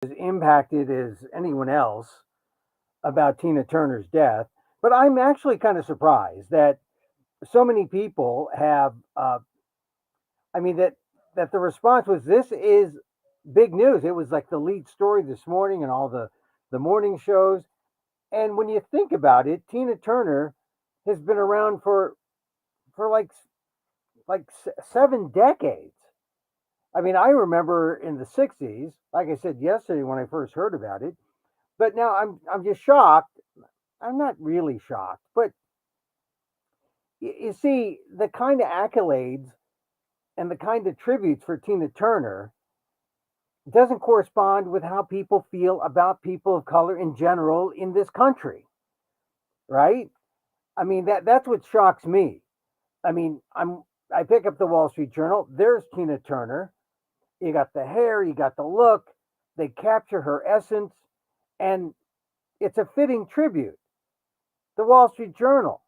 as impacted as anyone else about Tina Turner's death, but I'm actually kind of surprised that so many people have. I mean that the response was this is big news. It was like the lead story this morning and all the morning shows. And when you think about it, Tina Turner has been around for like 7 decades. I mean, I remember in the '60s, like I said yesterday when I first heard about it. But now I'm just shocked. I'm not really shocked, but you see, the kind of accolades and the kind of tributes for Tina Turner doesn't correspond with how people feel about people of color in general in this country, right? I mean that's what shocks me. I mean, I pick up the Wall Street Journal. There's Tina Turner. You got the hair, you got the look. They capture her essence, and it's a fitting tribute. The Wall Street Journal,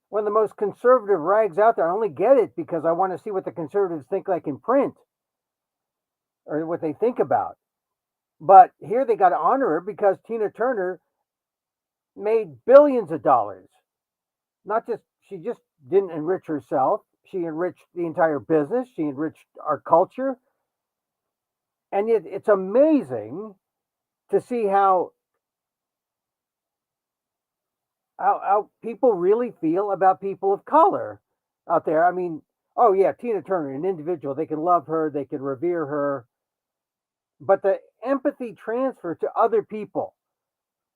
one of the most conservative rags out there. I only get it because I want to see what the conservatives think like in print or what they think about. But here they got to honor her because Tina Turner made billions of dollars. Not just, she just didn't enrich herself, she enriched the entire business, she enriched our culture. And yet it's amazing to see how people really feel about people of color out there. I mean, oh yeah, Tina Turner, an individual, they can love her, they can revere her, but the empathy transfer to other people,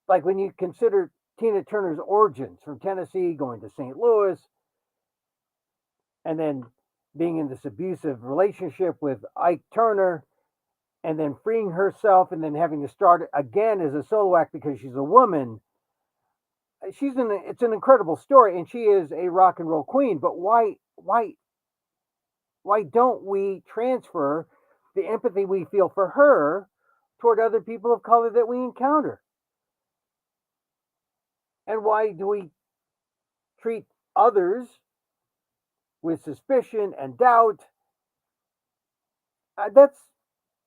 like when you consider Tina Turner's origins from Tennessee, going to St. Louis, and then being in this abusive relationship with Ike Turner, and then freeing herself, and then having to start again as a solo act because she's a woman. It's an incredible story, and she is a rock and roll queen. But why don't we transfer the empathy we feel for her toward other people of color that we encounter? And why do we treat others with suspicion and doubt? That's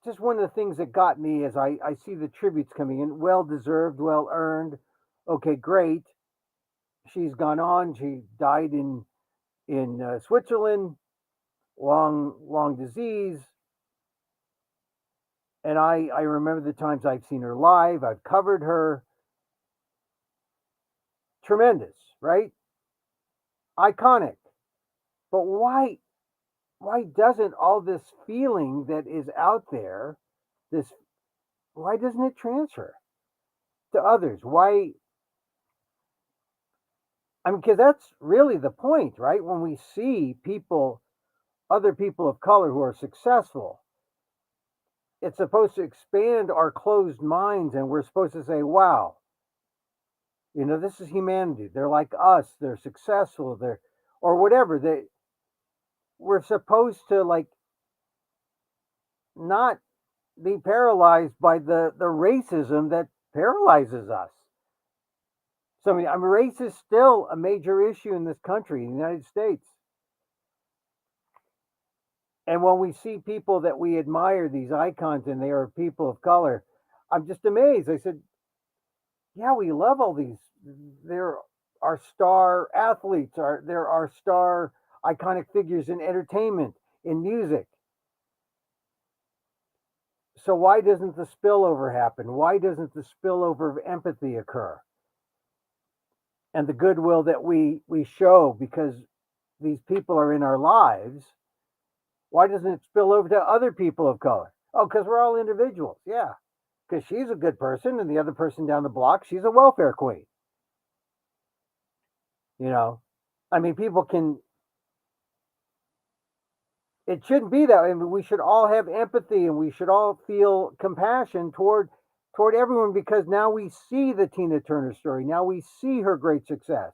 just one of the things that got me as I see the tributes coming in. Well deserved, well earned. Okay, great. She's gone on. She died in Switzerland, long disease. And I remember the times I've seen her live. I've covered her. Tremendous, right? Iconic. But why doesn't all this feeling that is out there, this why doesn't it transfer to others? Why? I mean, because that's really the point, right? When we see people, other people of color who are successful, it's supposed to expand our closed minds, and we're supposed to say, wow, this is humanity. They're like us. They're successful. They're or whatever. We're supposed to like not be paralyzed by the racism that paralyzes us. So I mean, race is still a major issue in this country, in the United States. And when we see people that we admire, these icons, and they are people of color, I'm just amazed. I said, yeah, we love all these. There are star athletes, there are star iconic figures in entertainment, in music. So why doesn't the spillover happen? Why doesn't the spillover of empathy occur? And the goodwill that we show because these people are in our lives, why doesn't it spill over to other people of color? Oh, because we're all individuals. Yeah. Because she's a good person and the other person down the block, she's a welfare queen. You know, I mean, people can, it shouldn't be that way. I mean, we should all have empathy and we should all feel compassion toward everyone because now we see the Tina Turner story. Now we see her great success.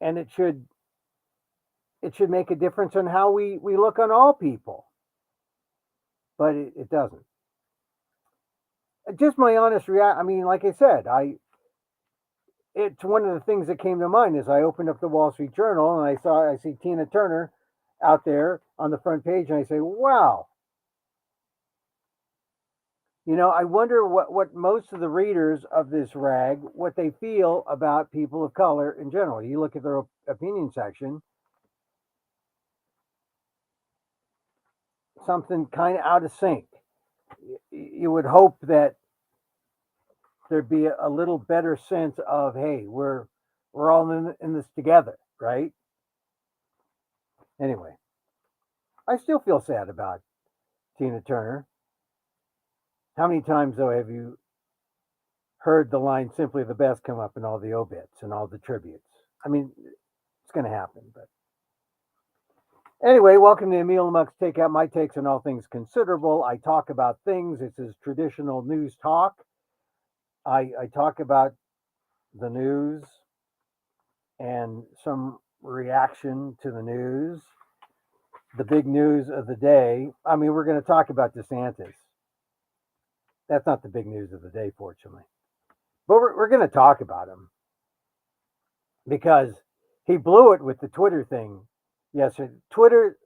And it should make a difference on how we look on all people. But it doesn't. Just my honest reaction. I mean, like I said, it's one of the things that came to mind as I opened up the Wall Street Journal and I see Tina Turner out there on the front page, and I say, wow, I wonder what most of the readers of this rag, what they feel about people of color in general. You look at their opinion section, something kind of out of sync. You would hope that there'd be a little better sense of, hey, we're all in this together, right? Anyway, I still feel sad about Tina Turner. How many times though have you heard the line "simply the best" come up in all the obits and all the tributes? I mean, it's going to happen, but anyway, welcome to Emil and Amok's Takeout, my takes on all things considerable. I talk about things. This is traditional news talk. I talk about the news and some reaction to the news, the big news of the day. I mean, we're going to talk about DeSantis. That's not the big news of the day, fortunately. But we're going to talk about him because he blew it with the Twitter thing yesterday. Twitter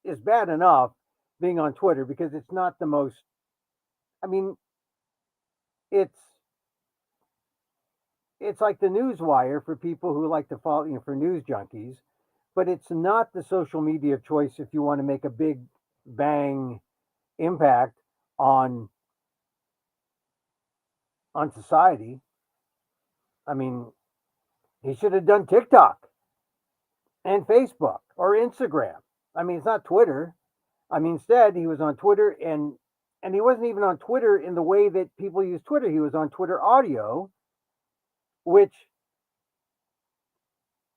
is bad enough being on Twitter because it's not the most, I mean, it's like the news wire for people who like to follow, for news junkies, but it's not the social media of choice if you want to make a big bang impact on society. I mean, he should have done TikTok and Facebook or Instagram. I mean, it's not Twitter. I mean, instead he was on Twitter and he wasn't even on Twitter in the way that people use Twitter. He was on Twitter audio, which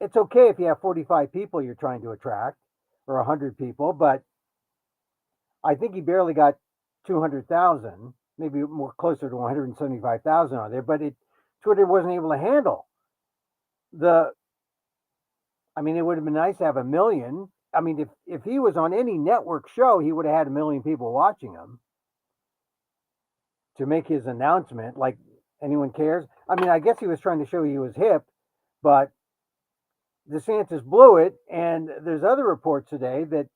it's okay if you have 45 people you're trying to attract or 100 people, but I think he barely got 200,000, maybe more closer to 175,000 on there, but Twitter wasn't able to handle it would have been nice to have 1 million. I mean, if he was on any network show, he would have had 1 million people watching him to make his announcement. Like, anyone cares? I mean, I guess he was trying to show he was hip, but DeSantis blew it. And there's other reports today that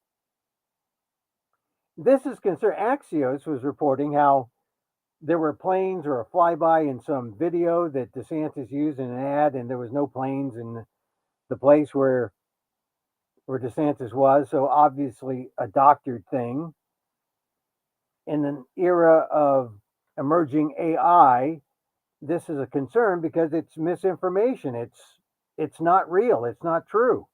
this is concerned. Axios was reporting how there were planes or a flyby in some video that DeSantis used in an ad, and there was no planes in the place where DeSantis was. So obviously a doctored thing. In an era of emerging AI, this is a concern because it's misinformation. It's not real. It's not true.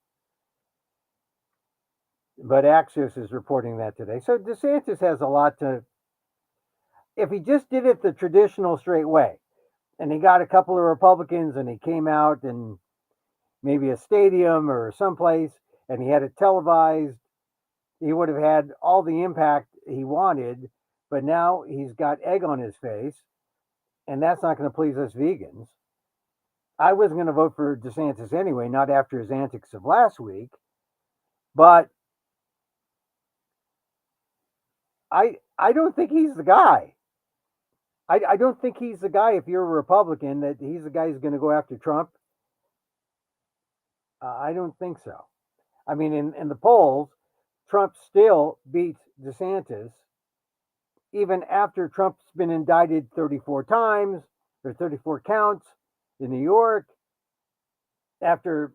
But Axios is reporting that today. So DeSantis has a lot to. If he just did it the traditional straight way, and he got a couple of Republicans and he came out in maybe a stadium or someplace and he had it televised, he would have had all the impact he wanted. But now he's got egg on his face, and that's not going to please us vegans. I wasn't going to vote for DeSantis anyway, not after his antics of last week, but I don't think he's the guy. I don't think he's the guy, if you're a Republican, that he's the guy who's going to go after Trump. I don't think so. I mean, in the polls, Trump still beats DeSantis, even after Trump's been indicted 34 times, or 34 counts in New York, after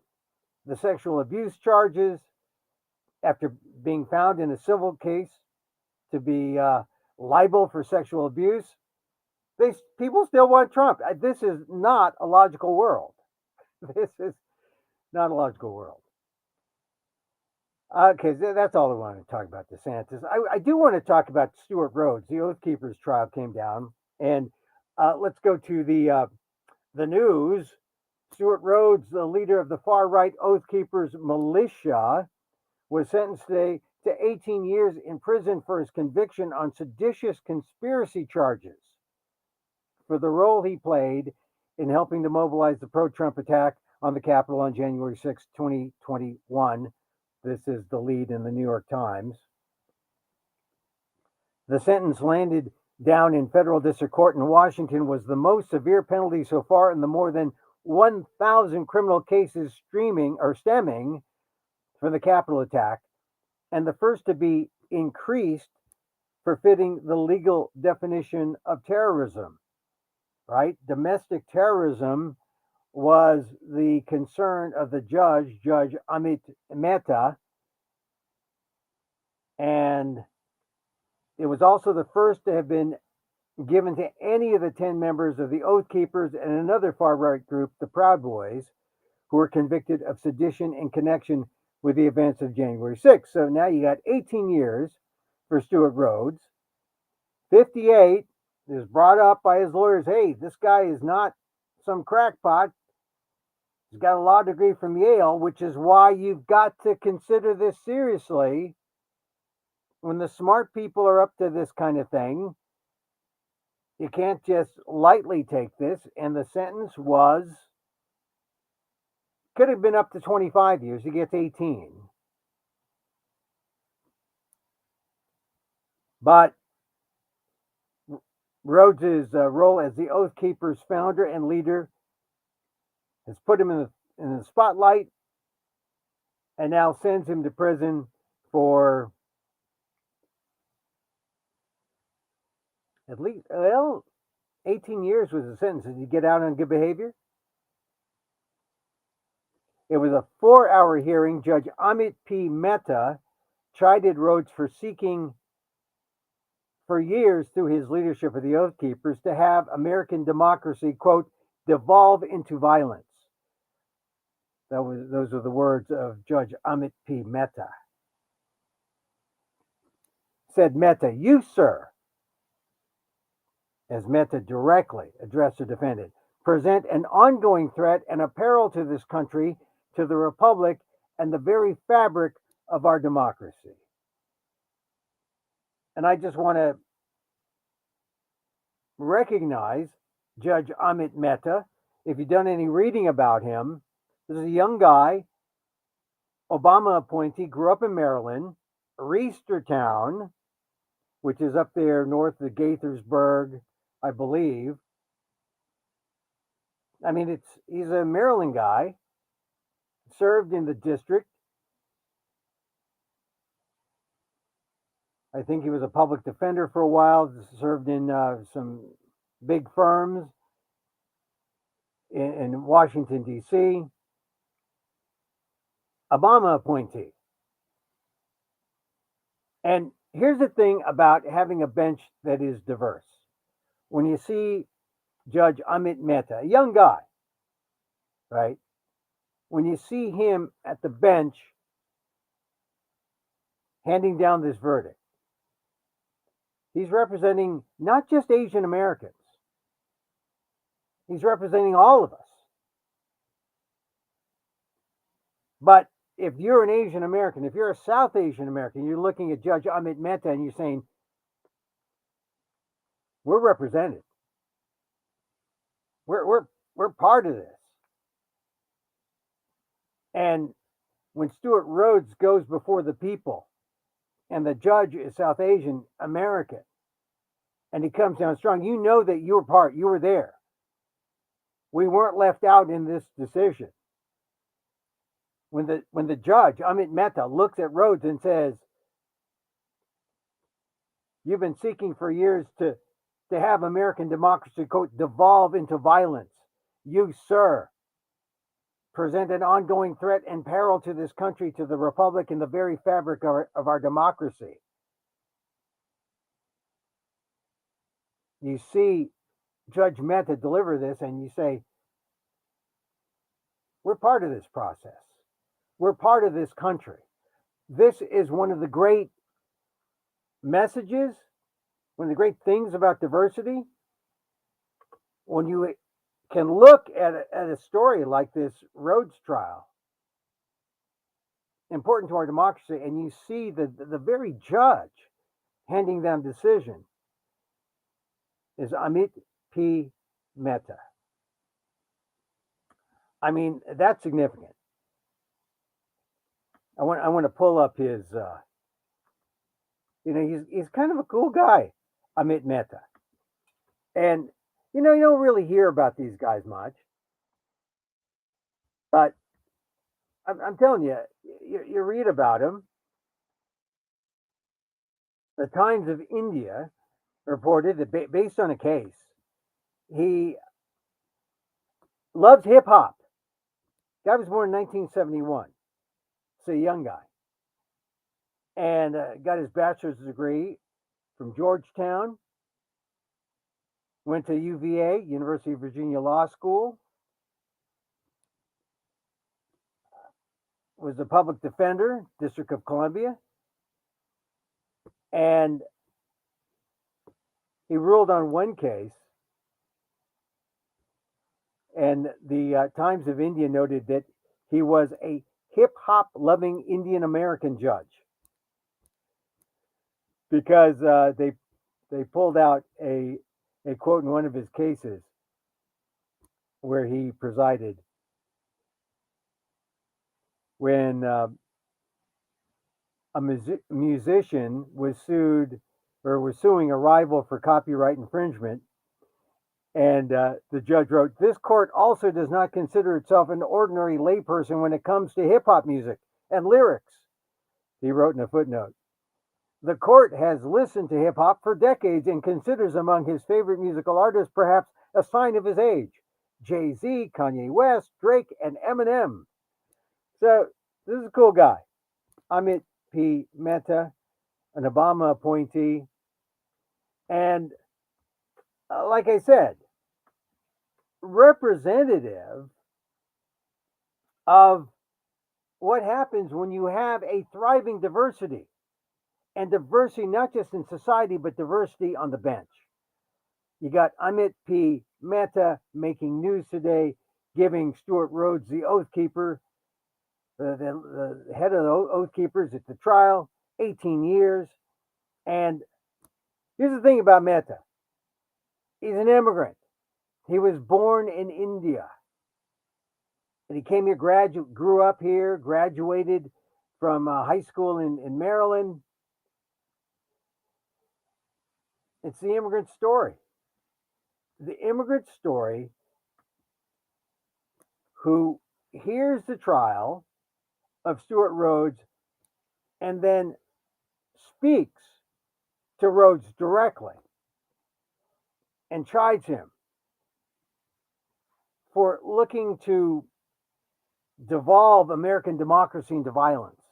the sexual abuse charges, after being found in a civil case to be liable for sexual abuse. People still want Trump. This is not a logical world. This is not a logical world. Okay, that's all I wanted to talk about DeSantis. I do want to talk about Steward Rhodes. The Oath Keepers trial came down, and let's go to the news. Steward Rhodes, the leader of the far-right Oath Keepers militia, was sentenced today to 18 years in prison for his conviction on seditious conspiracy charges for the role he played in helping to mobilize the pro-Trump attack on the Capitol on January 6, 2021. This is the lead in the New York Times. The sentence landed down in federal district court in Washington was the most severe penalty so far in the more than 1,000 criminal cases stemming from the Capitol attack, and the first to be increased for fitting the legal definition of terrorism, right? Domestic terrorism was the concern of the judge, Judge Amit Mehta, and it was also the first to have been given to any of the 10 members of the Oath Keepers and another far right group, the Proud Boys, who were convicted of sedition in connection with the events of January 6th. So now you got 18 years for Steward Rhodes. 58 is brought up by his lawyers. Hey, this guy is not some crackpot. He's got a law degree from Yale, which is why you've got to consider this seriously. When the smart people are up to this kind of thing, you can't just lightly take this. And the sentence could have been up to 25 years. He gets 18. But Rhodes' role as the Oath Keepers founder and leader has put him in the spotlight and now sends him to prison for at least, 18 years was the sentence. Did you get out on good behavior? It was a 4-hour hearing. Judge Amit P. Mehta chided Rhodes for seeking for years through his leadership of the Oath Keepers to have American democracy, quote, devolve into violence. Those are the words of Judge Amit P. Mehta. Said Mehta, you, sir, as Mehta directly addressed the defendant, present an ongoing threat and a peril to this country, to the republic, and the very fabric of our democracy. And I just want to recognize Judge Amit Mehta. If you've done any reading about him, this is a young guy, Obama appointee, grew up in Maryland, Reisterstown, which is up there north of Gaithersburg, I believe. I mean, he's a Maryland guy, served in the district. I think he was a public defender for a while, served in some big firms in Washington, D.C. Obama appointee. And here's the thing about having a bench that is diverse. When you see Judge Amit Mehta, a young guy, right? When you see him at the bench handing down this verdict, he's representing not just Asian Americans, he's representing all of us. But if you're an Asian American, if you're a South Asian American, you're looking at Judge Amit Mehta and you're saying, we're represented. We're part of this. And when Steward Rhodes goes before the people and the judge is South Asian American and he comes down strong, you know that you were there. We weren't left out in this decision. When the judge, Amit Mehta, looks at Rhodes and says, you've been seeking for years to have American democracy, quote, devolve into violence. You, sir, present an ongoing threat and peril to this country, to the republic, and the very fabric of our democracy. You see Judge Mehta deliver this and you say, we're part of this process. We're part of this country. This is one of the great messages, one of the great things about diversity. When you can look at a story like this Rhodes trial, important to our democracy, and you see the very judge handing down decision is Amit P. Mehta. I mean, that's significant. I want to pull up his. He's kind of a cool guy, Amit Mehta, and you don't really hear about these guys much, but I'm telling you, you read about him. The Times of India reported that based on a case, he loves hip hop. Guy was born in 1971, so a young guy, and got his bachelor's degree from Georgetown. Went to UVA, University of Virginia Law School. Was a public defender, District of Columbia, and he ruled on one case. And the Times of India noted that he was a hip hop loving Indian American judge because they pulled out a quote in one of his cases where he presided when a musician was sued or was suing a rival for copyright infringement. And the judge wrote, "This court also does not consider itself an ordinary layperson when it comes to hip hop music and lyrics." He wrote in a footnote, "The court has listened to hip hop for decades and considers among his favorite musical artists perhaps a sign of his age: Jay-Z, Kanye West, Drake, and Eminem." So this is a cool guy. Amit P. Mehta, an Obama appointee. And like I said, representative of what happens when you have a thriving diversity, and diversity not just in society, but diversity on the bench. You got Amit P. Mehta making news today, giving Steward Rhodes, the Oath Keeper, the head of the Oath Keepers at the trial, 18 years. And here's the thing about Mehta. He's an immigrant. He was born in India. And he came here, grew up here, graduated from high school in Maryland. It's the immigrant story. The immigrant story who hears the trial of Steward Rhodes and then speaks to Rhodes directly and chides him for looking to devolve American democracy into violence.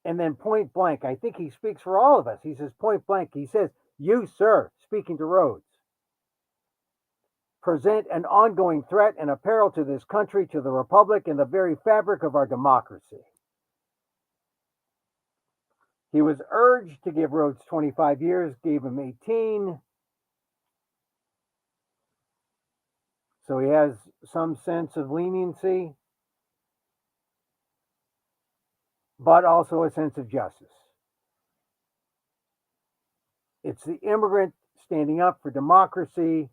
And then point blank, I think he speaks for all of us. He says point blank, he says, "You, sir," speaking to Rhodes, "present an ongoing threat and a peril to this country, to the republic, and the very fabric of our democracy." He was urged to give Rhodes 25 years, gave him 18. So he has some sense of leniency, but also a sense of justice. It's the immigrant standing up for democracy.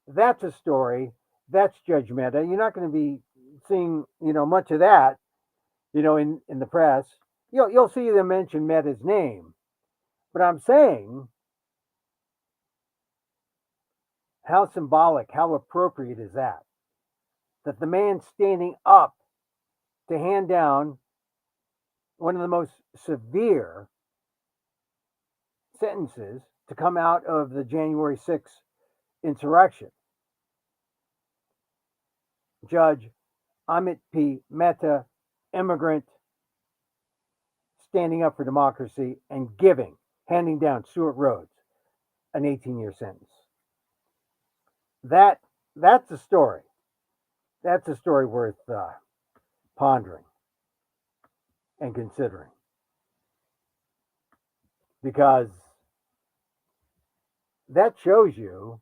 That's a story. That's Judge Mehta. You're not going to be seeing, much of that, in the press. You'll see them mention Mehta's name. But I'm saying, how symbolic, how appropriate is that? That the man standing up to hand down one of the most severe sentences to come out of the January 6th insurrection. Judge Amit P. Mehta, immigrant, standing up for democracy and handing down Steward Rhodes an 18-year sentence. That's a story. That's a story worth pondering and considering, because that shows you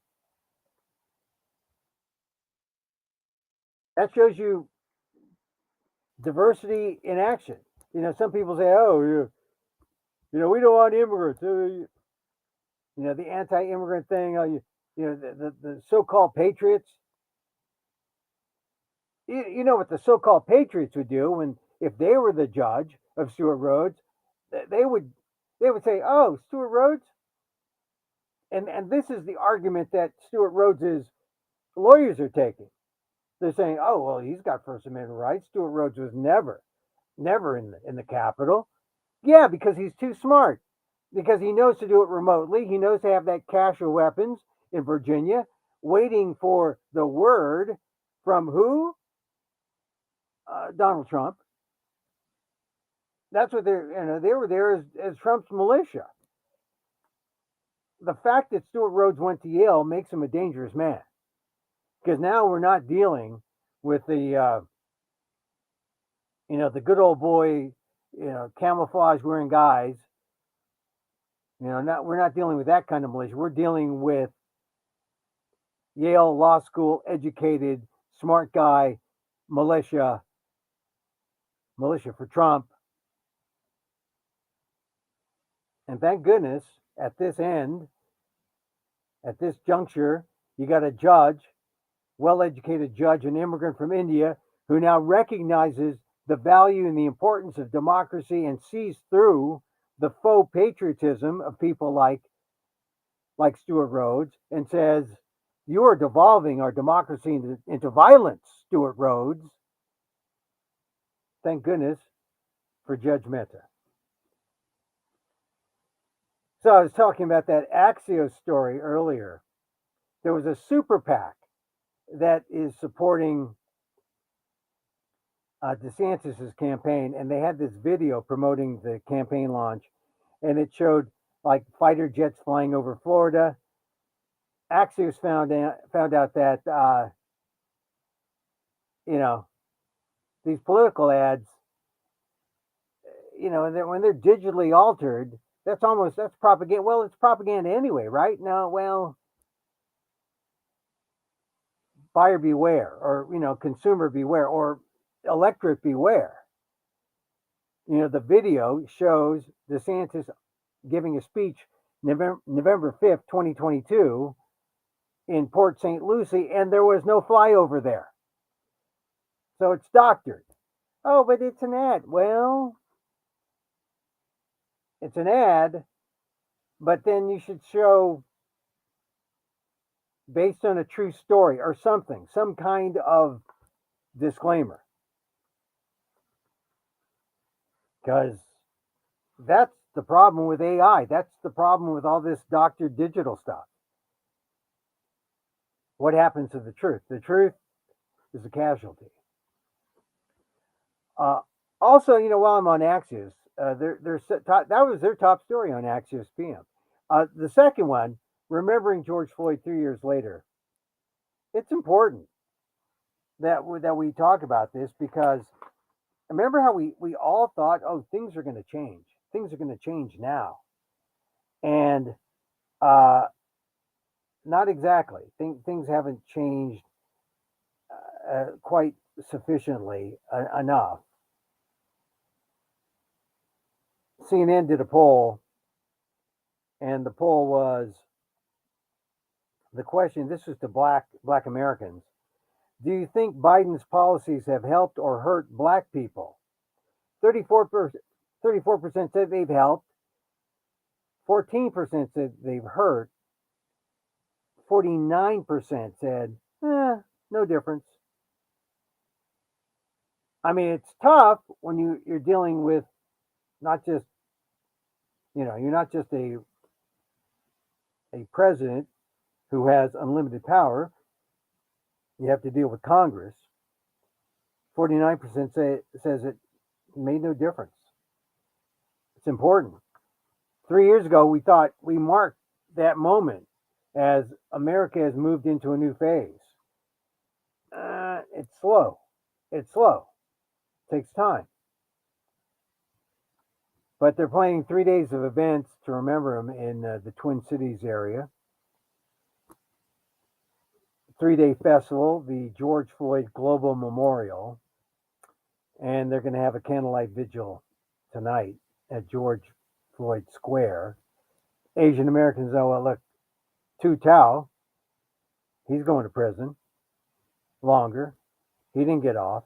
diversity in action. Some people say, "Oh, we don't want immigrants." The anti-immigrant thing. The so-called patriots. You know what the so-called patriots would do if they were the judge of Steward Rhodes? They would say, "Oh, Steward Rhodes," and this is the argument that Steward Rhodes' lawyers are taking. They're saying, "Oh, well, he's got First Amendment rights. Steward Rhodes was never in the Capitol." Yeah, because he's too smart. because he knows to do it remotely. He knows to have that cache of weapons in Virginia, waiting for the word from who? Donald Trump. That's what they were there as Trump's militia. The fact that Stewart Rhodes went to Yale makes him a dangerous man, because now we're not dealing with the good old boy, camouflage wearing guys. We're not dealing with that kind of militia. We're dealing with Yale Law School educated, smart guy, militia for Trump. And thank goodness at this juncture, you got a judge, well educated judge, an immigrant from India, who now recognizes the value and the importance of democracy and sees through the faux patriotism of people like Stewart Rhodes and says, "You are devolving our democracy into violence, Stewart Rhodes." Thank goodness for Judge Mehta. So I was talking about that Axios story earlier. There was a super PAC that is supporting DeSantis' campaign, and they had this video promoting the campaign launch, and it showed like fighter jets flying over Florida. Axios found out that these political ads, when they're digitally altered, that's propaganda. Well, it's propaganda anyway, right? No, well, buyer beware, or consumer beware, or electorate beware. The video shows DeSantis giving a speech November 5th, 2022 in Port St. Lucie, and there was no flyover there. So it's doctored. Oh, but it's an ad. Well, it's an ad, but then you should show based on a true story or something, some kind of disclaimer. Because that's the problem with AI. That's the problem with all this doctored digital stuff. What happens to the truth? The truth is a casualty. Also, while I'm on Axios, that was their top story on Axios PM. The second one, remembering George Floyd 3 years later. It's important that we talk about this, because remember how we all thought, oh, things are going to change. Things are going to change now. And not exactly. Things haven't changed quite sufficiently enough. CNN did a poll, and the poll was the question. This is to black Americans. Do you think Biden's policies have helped or hurt black people? 34% said they've helped. 14% said they've hurt. 49% said, no difference. I mean, it's tough when you're dealing with not just, you're not just a president who has unlimited power. You have to deal with Congress. 49% says it made no difference. It's important. 3 years ago, we thought we marked that moment as America has moved into a new phase. It's slow. It takes time. But they're planning 3 days of events to remember him in the Twin Cities area. 3-day festival, the George Floyd Global Memorial. And they're going to have a candlelight vigil tonight at George Floyd Square. Asian Americans, look, Tu Tao, he's going to prison longer. He didn't get off.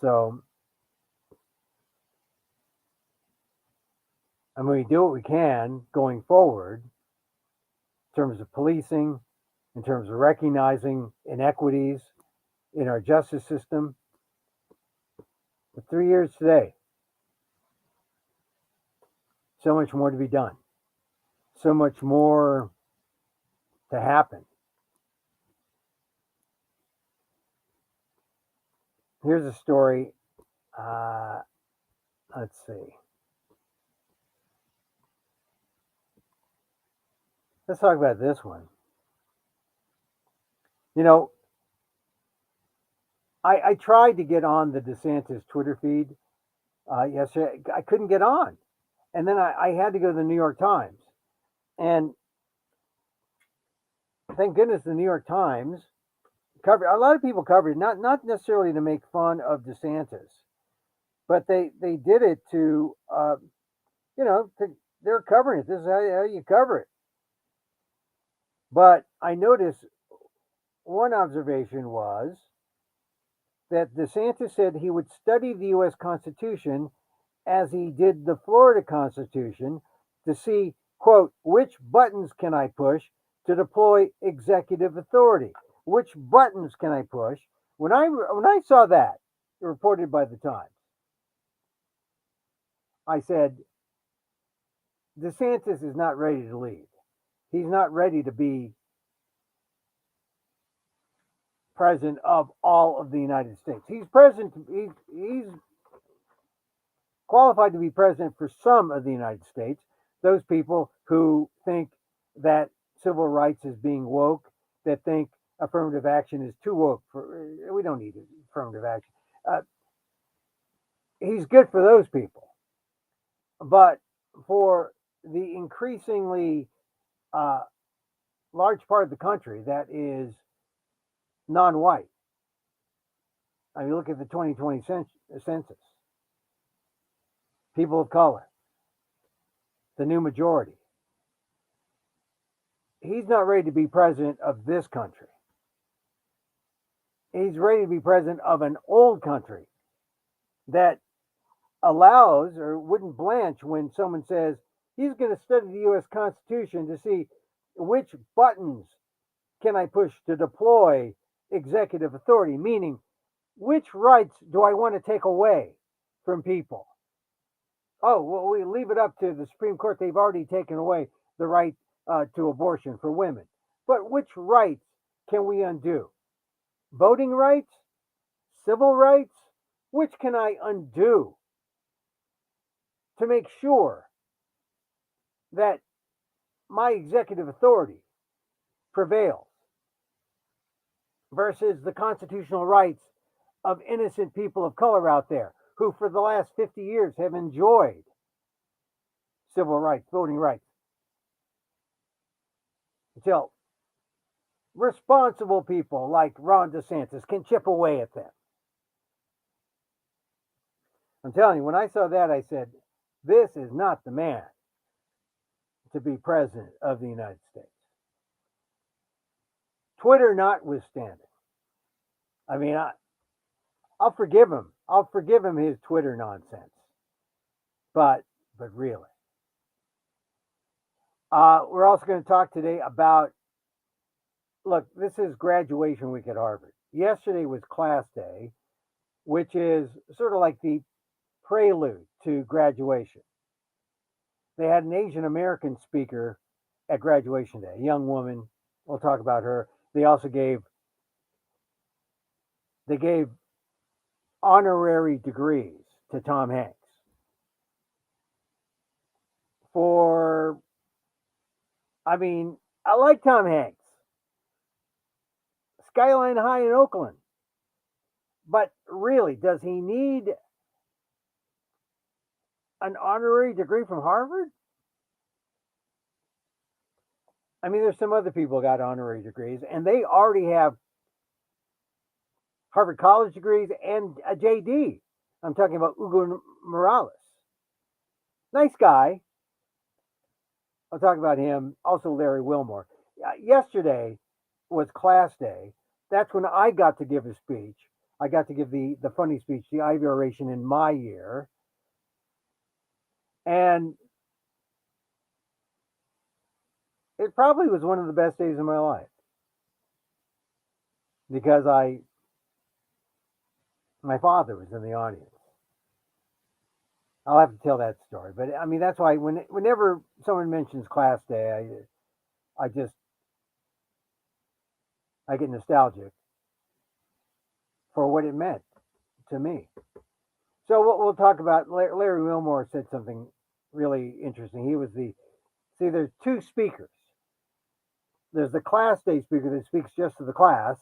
So, we do what we can going forward in terms of policing, in terms of recognizing inequities in our justice system. But 3 years today. So much more to be done. So much more to happen. Here's a story. Let's see. Let's talk about this one. You know, I tried to get on the DeSantis Twitter feed yesterday. I couldn't get on. And then I had to go to the New York Times. And thank goodness the New York Times covered, a lot of people covered it, not necessarily to make fun of DeSantis, but they did it to, they're covering it. This is how you cover it. But I noticed one observation was that DeSantis said he would study the U.S. Constitution as he did the Florida Constitution to see, quote, which buttons can I push to deploy executive authority? Which buttons can I push? When I saw that reported by the Times, I said, DeSantis is not ready to lead. He's not ready to be president of all of the United States. He's president. He's qualified to be president for some of the United States. Those people who think that civil rights is being woke, that think affirmative action is too woke. We don't need affirmative action. He's good for those people, but for the increasingly large part of the country that is non-white. I mean, look at the 2020 census. People of color, the new majority. He's not ready to be president of this country. He's ready to be president of an old country that allows or wouldn't blanch when someone says he's going to study the U.S. Constitution to see which buttons can I push to deploy executive authority, meaning which rights do I want to take away from people? Oh, well, we leave it up to the Supreme Court. They've already taken away the right to abortion for women. But which rights can we undo? Voting rights? Civil rights? Which can I undo to make sure that my executive authority prevails versus the constitutional rights of innocent people of color out there who for the last 50 years have enjoyed civil rights, voting rights, until responsible people like Ron DeSantis can chip away at them. I'm telling you, when I saw that, I said, this is not the man to be president of the United States. Twitter notwithstanding. I mean, I'll forgive him. I'll forgive him his Twitter nonsense. But really. We're also going to talk today about, look, this is graduation week at Harvard. Yesterday was class day, which is sort of like the prelude to graduation. They had an Asian American speaker at graduation day, a young woman. We'll talk about her. They also gave honorary degrees to Tom Hanks for, I mean, I like Tom Hanks. Skyline High in Oakland. But really, does he need an honorary degree from Harvard? I mean, there's some other people who got honorary degrees, and they already have Harvard College degrees and a JD. I'm talking about Hugo Morales. Nice guy. I'll talk about him. Also, Larry Wilmore. Yesterday was class day. That's when I got to give a speech. I got to give the funny speech, the Ivy oration in my year. And it probably was one of the best days of my life. Because my father was in the audience. I'll have to tell that story. But I mean, that's why whenever someone mentions class day, I just I get nostalgic for what it meant to me. So what we'll talk about, Larry Wilmore said something really interesting. He was the see. There's two speakers. There's the class day speaker that speaks just to the class,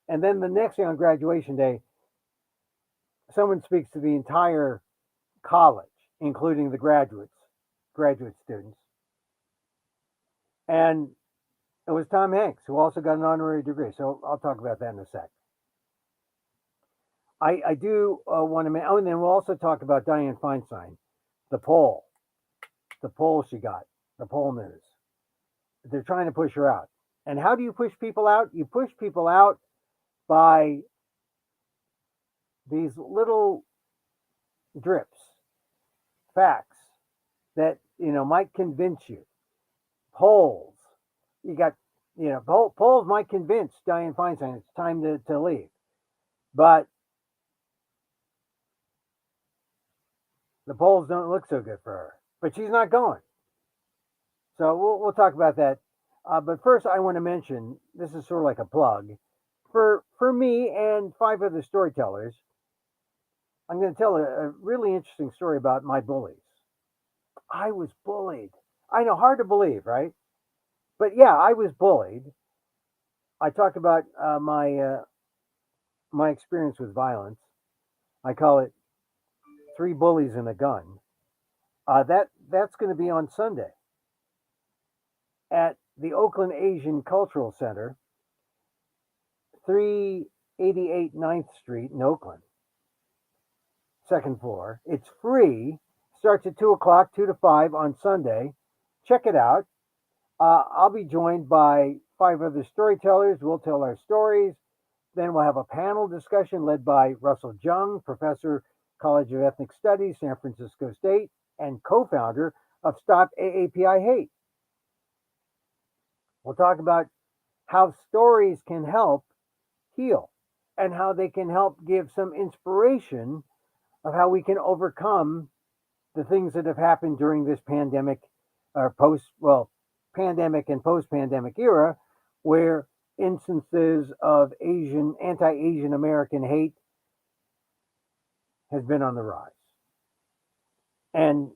and then the next day on graduation day, someone speaks to the entire college, including the graduate students. And it was Tom Hanks, who also got an honorary degree. So I'll talk about that in a sec. I do want to mention, oh, and then we'll also talk about Dianne Feinstein, the poll, the poll she got, the poll news. They're trying to push her out. And how do you push people out? You push people out by these little drips, facts that might convince you. Polls, you got polls might convince Dianne Feinstein it's time to leave, but the polls don't look so good for her. But she's not going. So we'll talk about that. But first, I want to mention this is sort of like a plug for me and five other storytellers. I'm going to tell a really interesting story about my bullies. I was bullied. I know, hard to believe, right? But yeah, I was bullied. I talk about my experience with violence. I call it three bullies and a gun. That's going to be on Sunday at the Oakland Asian Cultural Center, 388 9th Street in Oakland, second floor. It's free. Starts at 2 o'clock, 2 to 5 on Sunday. Check it out. I'll be joined by five other storytellers. We'll tell our stories. Then we'll have a panel discussion led by Russell Jung, professor, College of Ethnic Studies, San Francisco State, and co-founder of Stop AAPI Hate. We'll talk about how stories can help heal and how they can help give some inspiration of how we can overcome the things that have happened during this pandemic or pandemic and post-pandemic era, where instances of anti-Asian American hate has been on the rise. And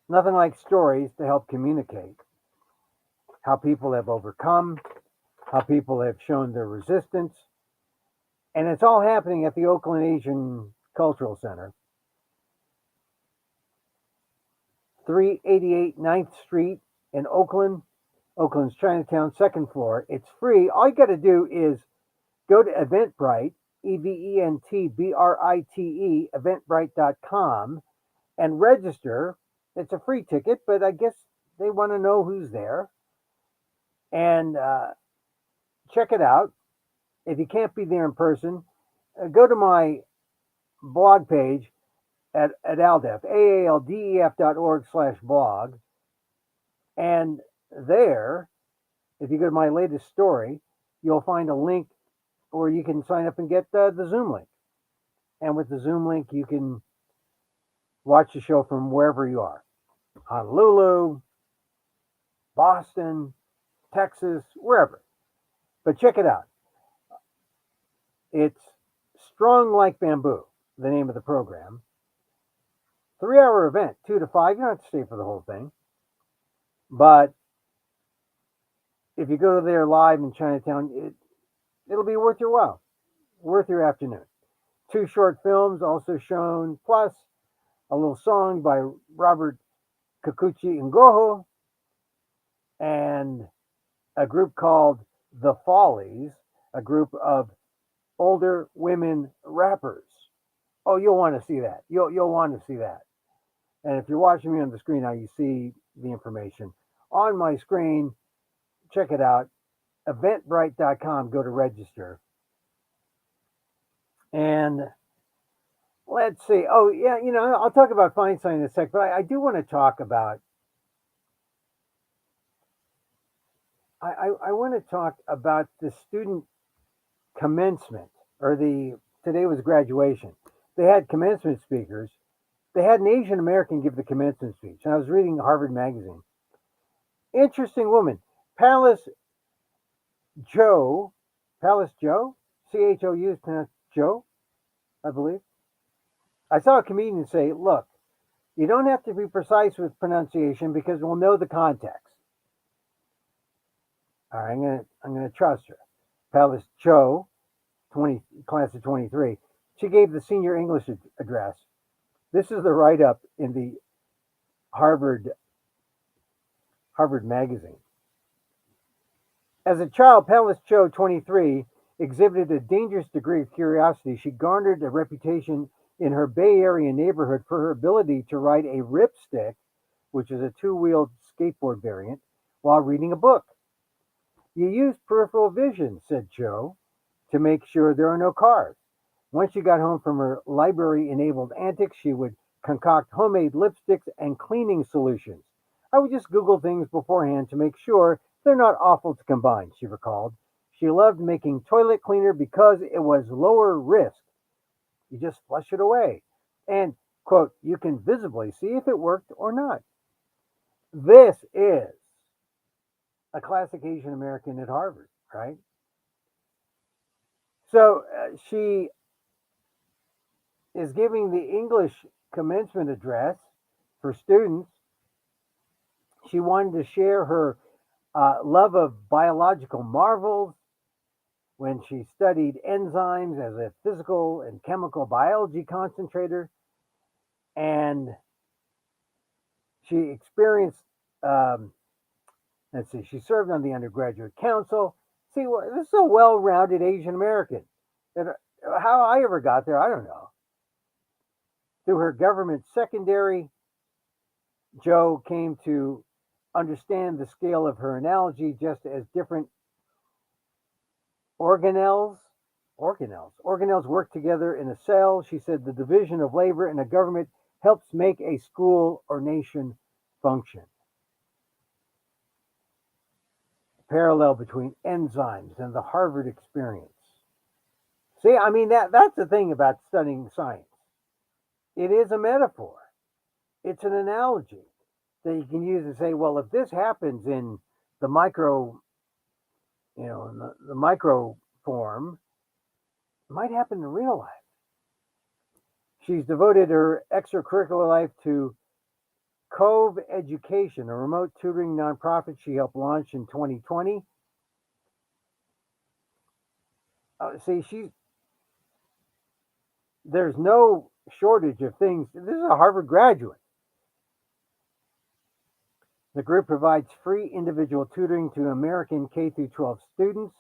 nothing like stories to help communicate how people have overcome, how people have shown their resistance. And it's all happening at the Oakland Asian Cultural Center, 388 9th Street in Oakland, Oakland's Chinatown, second floor. It's free. All you got to do is go to Eventbrite, EVENTBRITE, eventbrite.com, and register. It's a free ticket, but I guess they want to know who's there. And check it out. If you can't be there in person, go to my blog page at ALDEF, AALDEF.org/blog. And there, if you go to my latest story, you'll find a link where you can sign up and get the Zoom link. And with the Zoom link, you can watch the show from wherever you are. Honolulu, Boston, Texas, wherever. But check it out. It's Strong Like Bamboo, the name of the program. 3-hour event, 2 to 5. You don't have to stay for the whole thing. But if you go there live in Chinatown, it'll be worth your while, worth your afternoon. 2 short films also shown, plus a little song by Robert Kikuchi Ngoho, and a group called The Follies, a group of older women rappers. Oh, you'll want to see that. You'll want to see that. And if you're watching me on the screen now, you see the information on my screen. Check it out. Eventbrite.com. Go to register. And let's see. Oh, yeah, I'll talk about Feinstein in a sec, but I do want to talk about I want to talk about the student commencement, or today was graduation. They had commencement speakers, they had an Asian American give the commencement speech, and I was reading Harvard Magazine. Interesting woman, Palace Joe, Palace Joe, Chou is pronounced Joe, I believe. I saw a comedian say, "Look, you don't have to be precise with pronunciation because we'll know the context." All right, I'm gonna trust her. Palace Joe, 20 class of 23. She gave the senior English address. This is the write up in the Harvard Harvard Magazine. As a child, Palace Joe, 23, exhibited a dangerous degree of curiosity. She garnered a reputation in her Bay Area neighborhood for her ability to ride a ripstick, which is a two-wheeled skateboard variant, while reading a book. "You use peripheral vision," said Joe, "to make sure there are no cars." Once she got home from her library-enabled antics, she would concoct homemade lipsticks and cleaning solutions. "I would just Google things beforehand to make sure they're not awful to combine," she recalled. She loved making toilet cleaner because it was lower risk. You just flush it away. And, quote, "you can visibly see if it worked or not." This is a classic Asian American at Harvard, right? So she is giving the English commencement address for students. She wanted to share her love of biological marvels when she studied enzymes as a physical and chemical biology concentrator. And she experienced, um, let's see, she served on the undergraduate council. See, this is a well rounded Asian American. And how I ever got there, I don't know. Through her government secondary, Joe came to understand the scale of her analogy just as different organelles work together in a cell. She said the division of labor in a government helps make a school or nation function. Parallel between enzymes and the Harvard experience. See, I mean that's the thing about studying science. It is a metaphor. It's an analogy that you can use to say, well, if this happens in the micro, in the micro form, it might happen in real life. She's devoted her extracurricular life to Cove Education, a remote tutoring nonprofit she helped launch in 2020. See, there's no shortage of things. This is a Harvard graduate. The group provides free individual tutoring to American K through 12 students,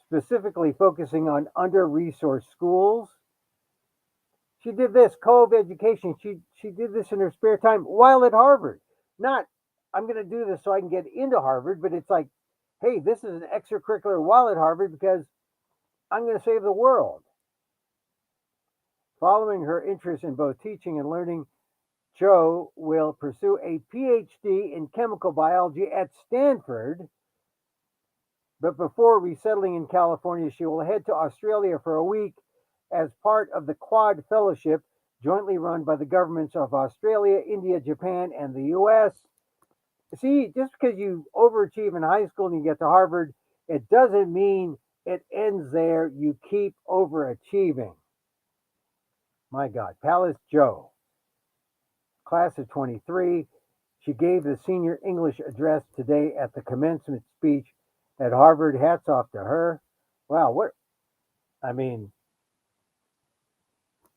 specifically focusing on under-resourced schools. She did this, Cove Education. She did this in her spare time while at Harvard. Not, I'm going to do this so I can get into Harvard, but it's like, hey, this is an extracurricular while at Harvard because I'm going to save the world. Following her interest in both teaching and learning, Joe will pursue a PhD in chemical biology at Stanford. But before resettling in California, she will head to Australia for a week as part of the Quad Fellowship, jointly run by the governments of Australia, India, Japan, and the US. See, just because you overachieve in high school and you get to Harvard, it doesn't mean it ends there. You keep overachieving. My God, Palace Joe, class of 23. She gave the senior English address today at the commencement speech at Harvard. Hats off to her. Wow, I mean,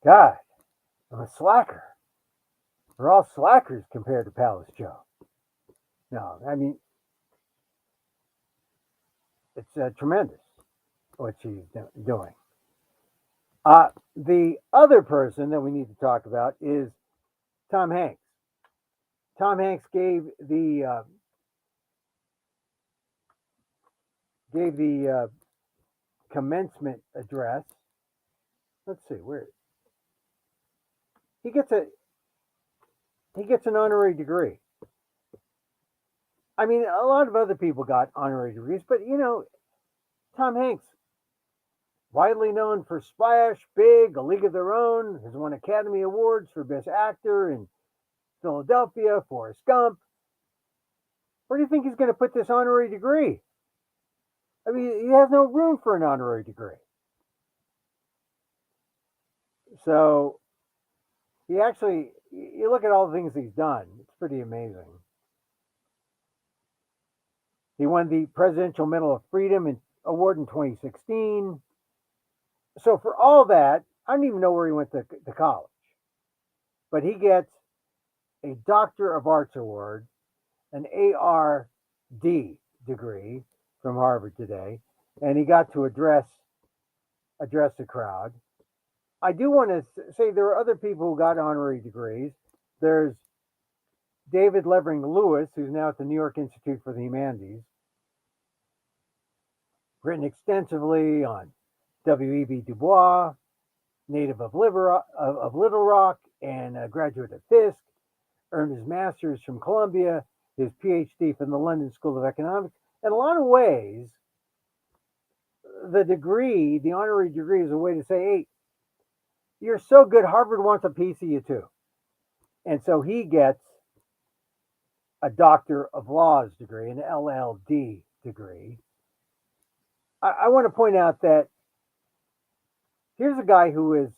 God, I'm a slacker. We're all slackers compared to Palace Joe. No, I mean, it's tremendous what she's doing. The other person that we need to talk about is Tom Hanks. Tom Hanks gave the commencement address. Let's see where he gets an honorary degree. I mean, a lot of other people got honorary degrees, but Tom Hanks widely known for Splash, Big, A League of Their Own, has won Academy Awards for Best Actor in Philadelphia, Forrest Gump. Where do you think he's going to put this honorary degree? I mean, he has no room for an honorary degree. So he actually, you look at all the things he's done, it's pretty amazing. He won the Presidential Medal of Freedom Award in 2016. So for all that, I don't even know where he went to college. But he gets a Doctor of Arts Award, an ARD degree from Harvard today, and he got to address the crowd. I do want to say there are other people who got honorary degrees. There's David Levering Lewis, who's now at the New York Institute for the Humanities, written extensively on W.E.B. Du Bois, native of Little Rock, and a graduate of Fisk, earned his master's from Columbia, his PhD from the London School of Economics. In a lot of ways, the honorary degree, is a way to say, hey, you're so good, Harvard wants a piece of you too. And so he gets a Doctor of Laws degree, an LLD degree. I want to point out that here's a guy who is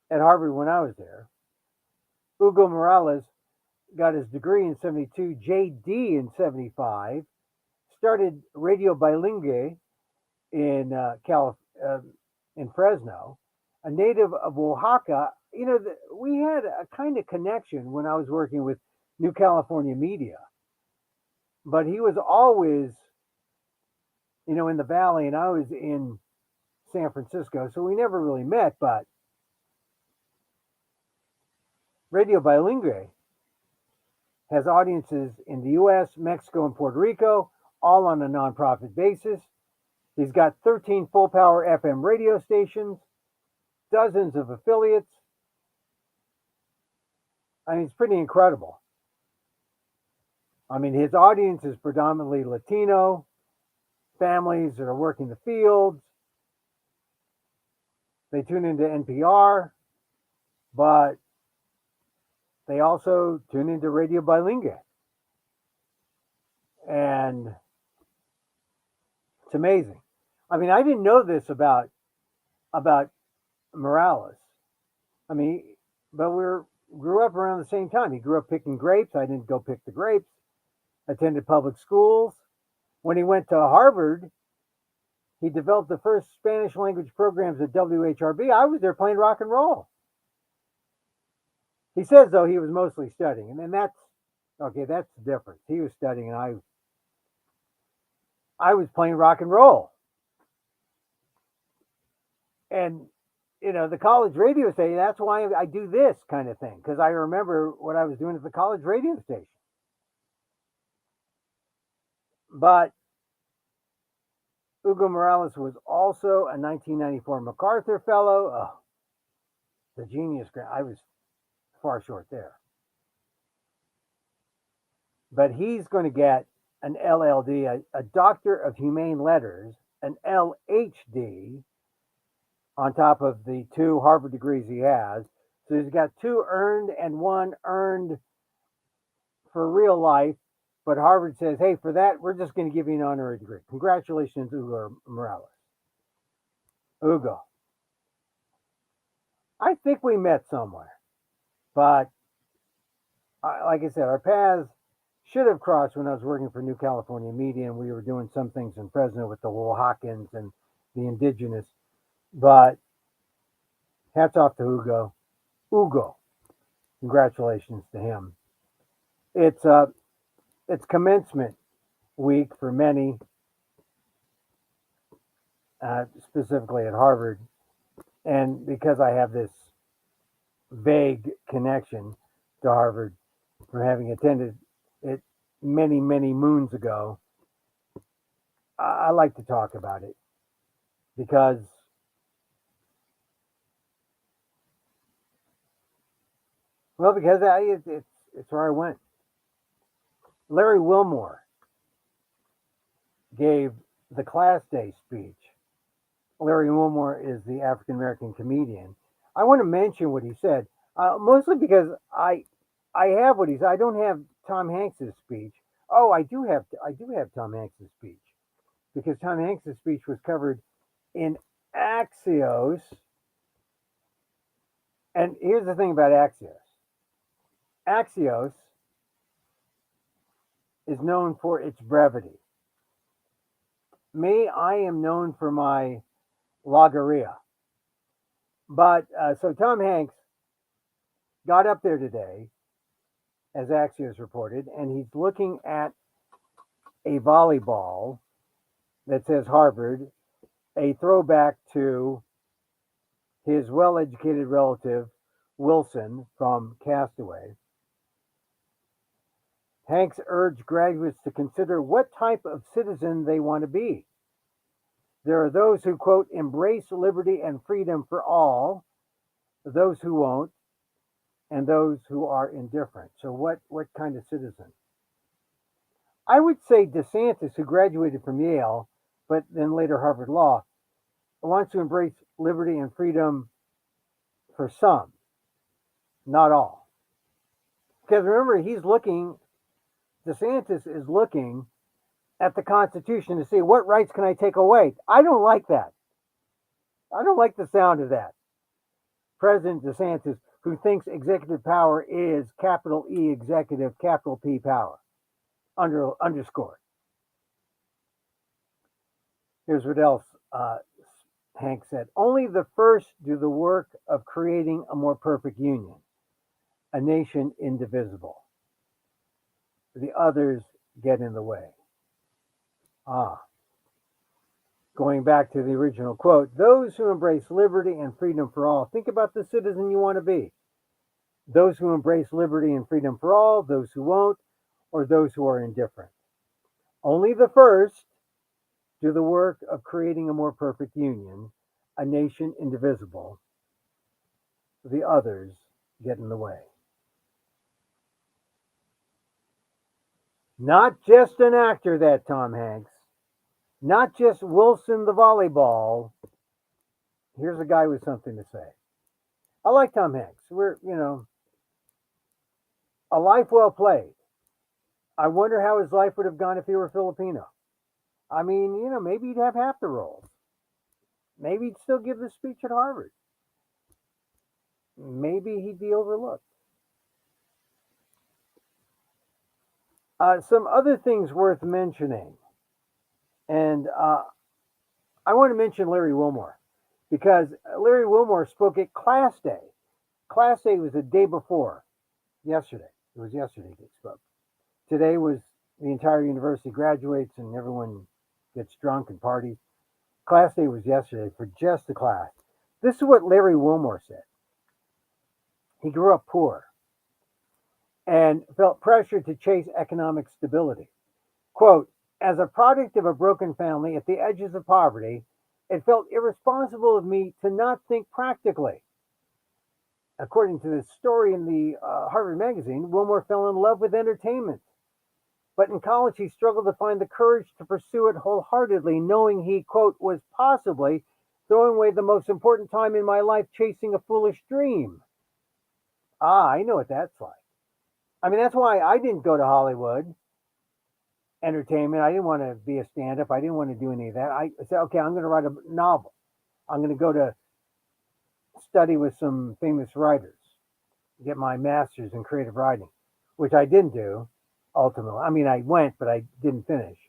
at Harvard when I was there. Hugo Morales got his degree in 72, JD in 75, started Radio Bilingue in Fresno, a native of Oaxaca. You know, we had a kind of connection when I was working with New California Media, but he was always, you know, in the Valley, and I was in San Francisco, so we never really met. But Radio Bilingue has audiences in the U.S., Mexico, and Puerto Rico, all on a nonprofit basis. He's got 13 full-power FM radio stations, dozens of affiliates. I mean, it's pretty incredible. I mean, his audience is predominantly Latino, families that are working the fields. They tune into NPR, but they also tune into Radio Bilingue. And it's amazing. I mean, I didn't know this about Morales. I mean, but grew up around the same time. He grew up picking grapes. I didn't go pick the grapes. Attended public schools. When he went to Harvard, he developed the first Spanish language programs at WHRB. I was there playing rock and roll. He says, though, he was mostly studying. And that's, okay, that's the difference. He was studying and I was playing rock and roll. And, you know, the college radio station, that's why I do this kind of thing, because I remember what I was doing at the college radio station. But Hugo Morales was also a 1994 MacArthur Fellow. Oh, the genius grant. I was far short there. But he's going to get an LLD, a Doctor of Humane Letters, an LHD, on top of the 2 Harvard degrees he has. So he's got 2 earned and 1 earned for real life. But Harvard says, hey, for that, we're just going to give you an honorary degree. Congratulations, Hugo Morales. Hugo. I think we met somewhere. But like I said, our paths should have crossed when I was working for New California Media, and we were doing some things in Fresno with the Oaxacans and the indigenous. But hats off to Hugo. Hugo. Congratulations to him. It's commencement week for many, specifically at Harvard. And because I have this vague connection to Harvard from having attended it many, many moons ago, I like to talk about it because it's where I went. Larry Wilmore gave the class day speech Larry Wilmore is the African American comedian. I want to mention what he said, mostly because I have what he said. I don't have Tom Hanks's speech. Oh, I do have Tom Hanks's speech because Tom Hanks's speech was covered in Axios. And here's the thing about Axios. Axios is known for its brevity. Me, I am known for my logorrhea. But so Tom Hanks got up there today, as Axios reported, and he's looking at a volleyball that says Harvard, a throwback to his well educated relative, Wilson, from Castaway. Hanks urged graduates to consider what type of citizen they want to be. There are those who, quote, embrace liberty and freedom for all, those who won't, and those who are indifferent. So what kind of citizen? I would say DeSantis, who graduated from Yale, but then later Harvard Law, wants to embrace liberty and freedom for some, not all. Because remember, DeSantis is looking at the Constitution to see what rights can I take away. I don't like that. I don't like the sound of that. President DeSantis, who thinks executive power is capital E executive, capital P power, underscore. Here's what else Hank said. Only the first do the work of creating a more perfect union, a nation indivisible. The others get in the way. Going back to the original quote, those who embrace liberty and freedom for all, think about the citizen you want to be. Those who embrace liberty and freedom for all, those who won't, or those who are indifferent. Only the first do the work of creating a more perfect union, a nation indivisible. The others get in the way. Not just an actor, that Tom Hanks. Not just Wilson the volleyball. Here's a guy with something to say. I like Tom Hanks. A life well played. I wonder how his life would have gone if he were Filipino. I mean, maybe he'd have half the roles. Maybe he'd still give the speech at Harvard. Maybe he'd be overlooked. Some other things worth mentioning. And I want to mention Larry Wilmore because Larry Wilmore spoke at Class Day. Class Day was the day before, yesterday. It was yesterday he spoke. Today was the entire university graduates and everyone gets drunk and parties. Class Day was yesterday for just the class. This is what Larry Wilmore said. He grew up poor and felt pressured to chase economic stability. Quote, as a product of a broken family at the edges of poverty, it felt irresponsible of me to not think practically. According to this story in the Harvard magazine, Wilmore fell in love with entertainment. But in college, he struggled to find the courage to pursue it wholeheartedly, knowing he, quote, was possibly throwing away the most important time in my life chasing a foolish dream. I know what that's like. I mean, that's why I didn't go to Hollywood entertainment. I didn't want to be a stand-up. I didn't want to do any of that. I said, okay, I'm going to write a novel. I'm going to go to study with some famous writers, get my master's in creative writing, which I didn't do ultimately. I mean, I went, but I didn't finish.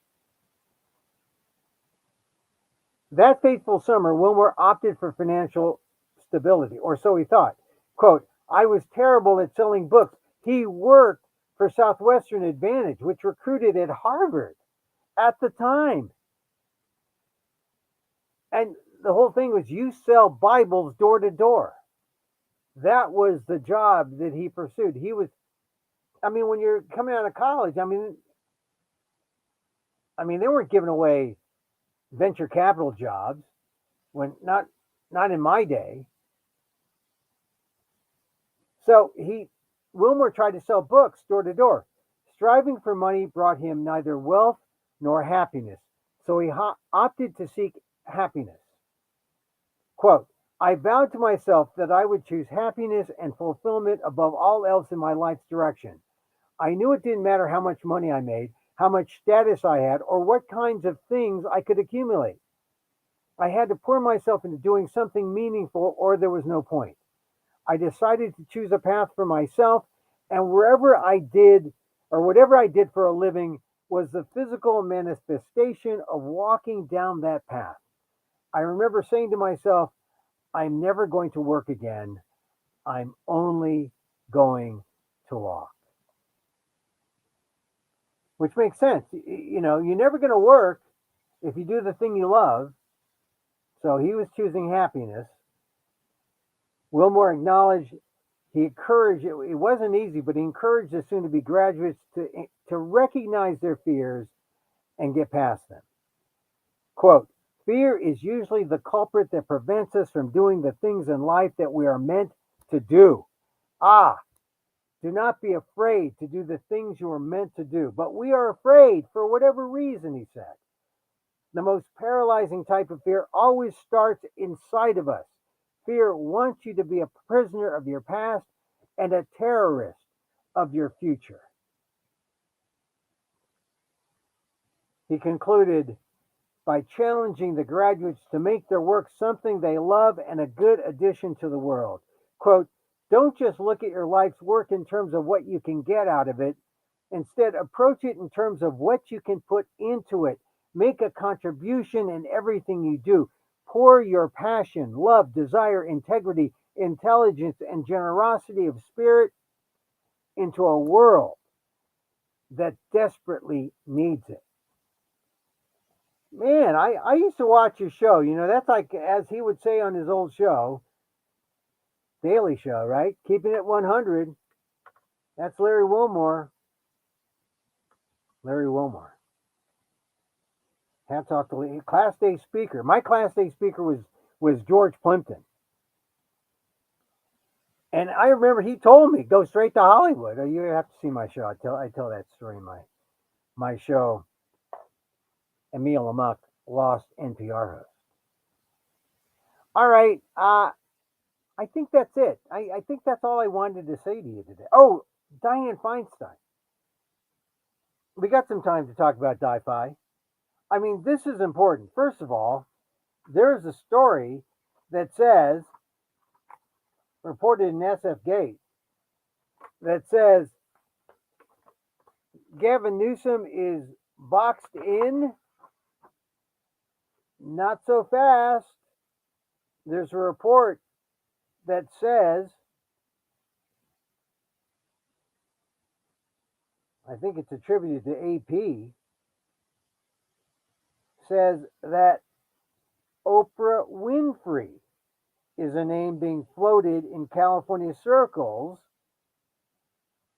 That fateful summer, Wilmore opted for financial stability, or so he thought. Quote, I was terrible at selling books. He worked for Southwestern Advantage, which recruited at Harvard at the time. And the whole thing was you sell Bibles door to door. That was the job that he pursued. When you're coming out of college, they weren't giving away venture capital jobs not in my day. So Wilmore tried to sell books door to door. Striving for money brought him neither wealth nor happiness. So he opted to seek happiness. Quote, I vowed to myself that I would choose happiness and fulfillment above all else in my life's direction. I knew it didn't matter how much money I made, how much status I had, or what kinds of things I could accumulate. I had to pour myself into doing something meaningful or there was no point. I decided to choose a path for myself, and wherever I did or whatever I did for a living was the physical manifestation of walking down that path. I remember saying to myself, I'm never going to work again. I'm only going to walk. Which makes sense. You're never going to work if you do the thing you love. So he was choosing happiness. Wilmore acknowledged he encouraged it wasn't easy, but he encouraged the soon to be graduates to recognize their fears and get past them. Quote, fear is usually the culprit that prevents us from doing the things in life that we are meant to do. Do not be afraid to do the things you are meant to do. But we are afraid for whatever reason, he said. The most paralyzing type of fear always starts inside of us. Fear wants you to be a prisoner of your past and a terrorist of your future. He concluded by challenging the graduates to make their work something they love and a good addition to the world. Quote, don't just look at your life's work in terms of what you can get out of it. Instead, approach it in terms of what you can put into it. Make a contribution in everything you do. Pour your passion, love, desire, integrity, intelligence, and generosity of spirit into a world that desperately needs it. Man, I used to watch his show. That's like, as he would say on his old show, Daily Show, right? Keeping it 100. That's Larry Wilmore. Larry Wilmore. Hats off to Class Day speaker. My Class Day speaker was George Plimpton. And I remember he told me, go straight to Hollywood. Oh, you have to see my show. I tell that story in my show, Emil, Amok, Lost NPR host. All right. I think that's it. I think that's all I wanted to say to you today. Oh, Dianne Feinstein. We got some time to talk about Di-Fi. I mean, this is important. First of all, there's a story that says, reported in SF Gate, that says Gavin Newsom is boxed in. Not so fast. There's a report that says, I think it's attributed to AP, says that Oprah Winfrey is a name being floated in California circles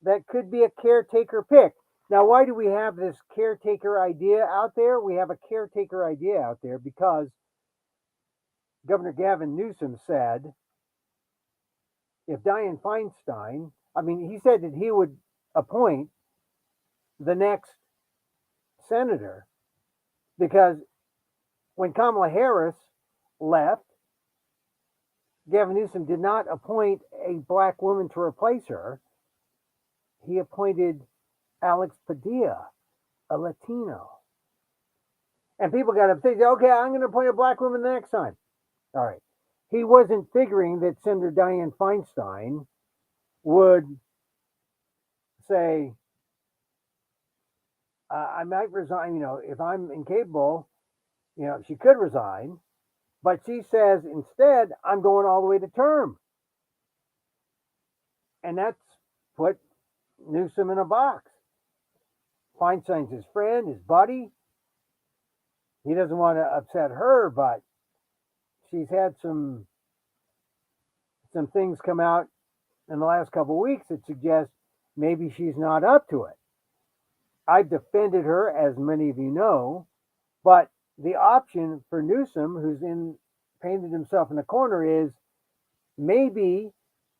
that could be a caretaker pick. Now, why do we have this caretaker idea out there? We have a caretaker idea out there because Governor Gavin Newsom said if Dianne Feinstein, he said that he would appoint the next senator because when Kamala Harris left, Gavin Newsom did not appoint a black woman to replace her. He appointed Alex Padilla, a Latino. And people got upset. Okay, I'm going to appoint a black woman the next time. All right. He wasn't figuring that Senator Dianne Feinstein would say, I might resign, if I'm incapable, she could resign. But she says, instead, I'm going all the way to term. And that's put Newsom in a box. Feinstein's his friend, his buddy. He doesn't want to upset her, but she's had some things come out in the last couple of weeks that suggest maybe she's not up to it. I've defended her, as many of you know, but the option for Newsom, who's painted himself in the corner, is maybe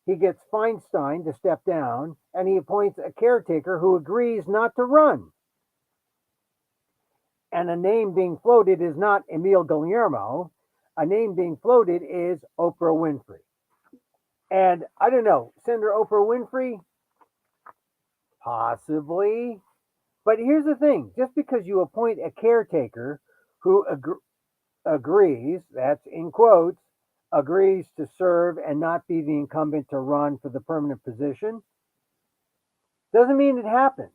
he gets Feinstein to step down and he appoints a caretaker who agrees not to run. And a name being floated is not Emil Guillermo. a name being floated is Oprah Winfrey. And I don't know, Senator Oprah Winfrey, possibly. But here's the thing, just because you appoint a caretaker who agrees, that's in quotes, agrees to serve and not be the incumbent to run for the permanent position, doesn't mean it happens.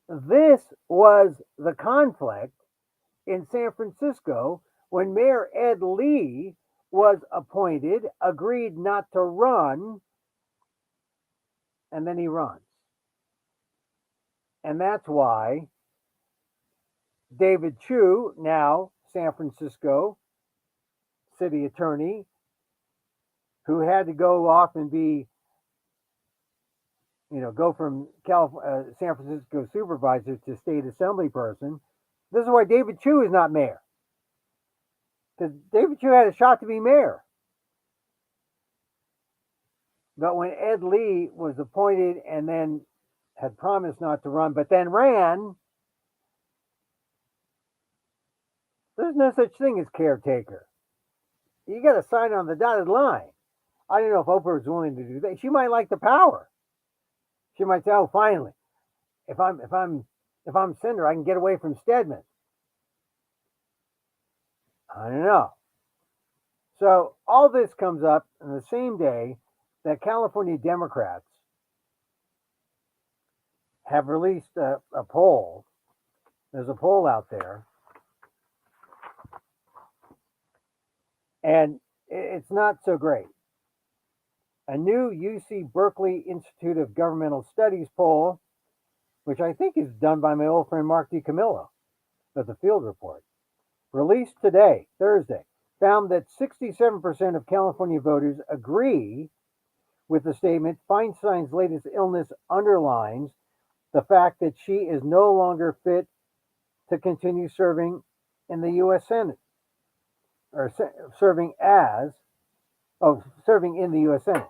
This was the conflict in San Francisco when Mayor Ed Lee was appointed, agreed not to run, and then he runs. And that's why David Chu, now San Francisco city attorney, who had to go off and be, go from San Francisco supervisor to state assembly person. This is why David Chu is not mayor. Because David Chu had a shot to be mayor. But when Ed Lee was appointed and then had promised not to run, but then ran, there's no such thing as caretaker. You got to sign on the dotted line. I don't know if Oprah is willing to do that. She might like the power. She might say, "Oh, finally, if I'm senator, I can get away from Stedman." I don't know. So all this comes up on the same day that California Democrats have released a poll. There's a poll out there, and it's not so great. A new UC Berkeley Institute of Governmental Studies poll, which I think is done by my old friend Mark DiCamillo of the Field Report, released today, Thursday, found that 67% of California voters agree with the statement Feinstein's latest illness underlines the fact that she is no longer fit to continue serving in the U.S. Senate, or serving in the U.S. Senate.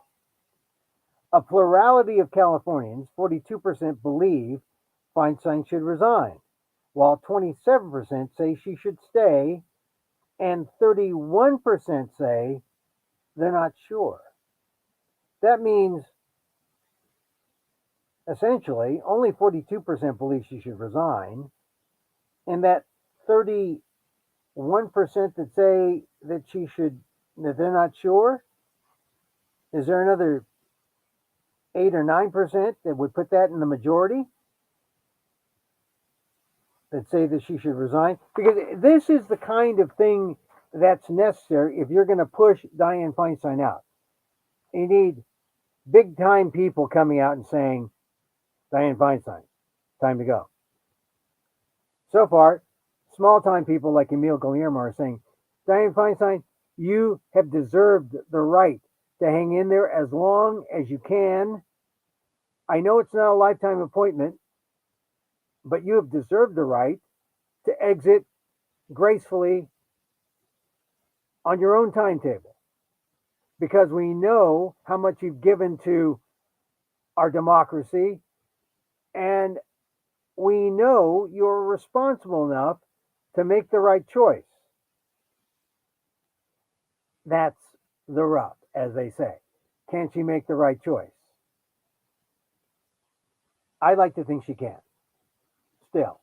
A plurality of Californians, 42%, believe Feinstein should resign, while 27% say she should stay, and 31% say they're not sure. That means essentially only 42% believe she should resign, and that 31% that say that they're not sure, is there another 8 or 9% that would put that in the majority that say that she should resign? Because this is the kind of thing that's necessary if you're going to push Dianne Feinstein out. You need big time people coming out and saying, Dianne Feinstein, time to go. So far, small time people like Emil are saying, Dianne Feinstein, you have deserved the right to hang in there as long as you can. I know it's not a lifetime appointment, but you have deserved the right to exit gracefully on your own timetable, because we know how much you've given to our democracy, and we know you're responsible enough to make the right choice. That's the rub, as they say. Can she make the right choice? I like to think she can. Still,